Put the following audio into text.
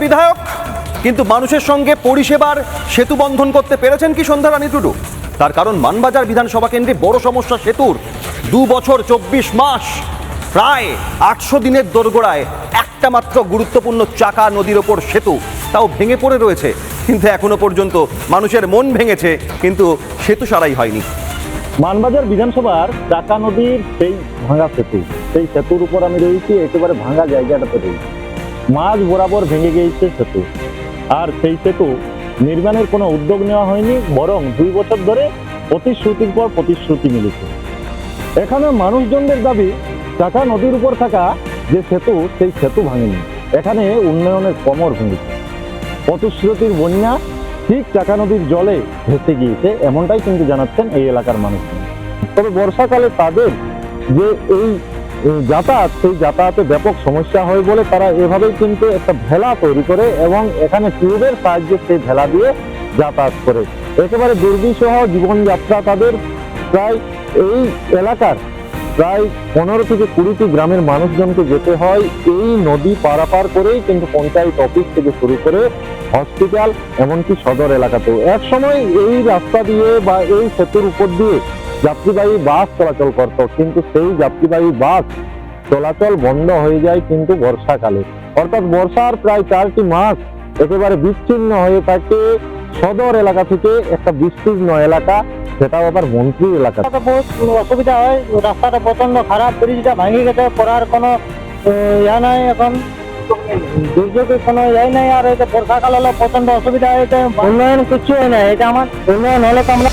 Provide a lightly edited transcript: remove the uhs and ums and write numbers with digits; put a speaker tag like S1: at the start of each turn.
S1: বিধায়ক, কিন্তু মানুষের সঙ্গে পরিষেবার সেতু বন্ধন করতে পেরেছেন কি সন্ধ্যা রানী টুডু? তার কারণ মানবাজার বিধানসভা কেন্দ্রে বড় সমস্যা সেতুর। 2 বছর 24 মাস, প্রায় 800 দিনের দোরগোড়ায় একটা মাত্র গুরুত্বপূর্ণ চাকা নদীর ওপর সেতু, তাও ভেঙে পড়ে রয়েছে। কিন্তু এখনো পর্যন্ত মানুষের মন ভেঙেছে, কিন্তু সেতু সারাই হয়নি।
S2: মানবাজার বিধানসভার চাকা নদীর সেই ভাঙা সেতু, সেই সেতুর উপর আমি রয়েছি, একেবারে ভাঙা জায়গাটাতে রয়েছি। মাঝ বরাবর ভেঙে গিয়েছে সেতু, আর সেই সেতু নির্মাণের কোনো উদ্যোগ নেওয়া হয়নি, বরং 2 বছর ধরে প্রতিশ্রুতির পর প্রতিশ্রুতি মিলেছে। এখানে মানুষজনদের দাবি চাকা নদীর উপর থাকা যে সেতু, সেই সেতু ভাঙেনি, এখানে উন্নয়নের কোমর ভেঙেছে। প্রতিশ্রুতির বন্যা ঠিক চাকা নদীর জলে ভেসে গিয়েছে, এমনটাই কিন্তু জানাচ্ছেন এই এলাকার মানুষজন। তবে বর্ষাকালে তাদের যে এই যাতায়াত, সেই যাতায়াতে ব্যাপক সমস্যা হয় বলে তারা এভাবেই কিন্তু একটা ভেলা তৈরি করে এবং এখানে টিউবের সাহায্যে সেই ভেলা দিয়ে যাতায়াত করে। একেবারে দুর্বিষহ জীবনযাত্রা তাদের। প্রায় এই এলাকার প্রায় 15 থেকে 20টি গ্রামের মানুষজনকে যেতে হয় এই নদী পারাপার করেই, কিন্তু পঞ্চায়েত অফিস থেকে শুরু করে হসপিটাল, এমনকি সদর এলাকাতেও। এক সময় এই রাস্তা দিয়ে বা এই সেতুর উপর দিয়ে যাত্রীবাহী বাস চলাচল করত, কিন্তু সেই যাত্রীবাহী বাস চলাচল বন্ধ হয়ে যায় কিন্তু বর্ষাকালে। অর্থাৎ বর্ষার প্রায় 4টি মাস একেবারে বিচ্ছিন্ন হয়ে থাকে সদর এলাকা থেকে একটা বিস্তীর্ণ এলাকা, সেটাও আবার মন্ত্রী এলাকা।
S3: বহুত অসুবিধা হয়, রাস্তাটা প্রচন্ড খারাপ, ব্রিজটা ভেঙে গেছে, করার কোনো ইয়া নাই, এখন দুর্যোগের কোনো ইয়ে নাই। আর এটা বর্ষাকাল হলে প্রচন্ড অসুবিধা হয়েছে, উন্নয়ন কিছু হয় না। এটা আমার উন্নয়ন হলে তো আমরা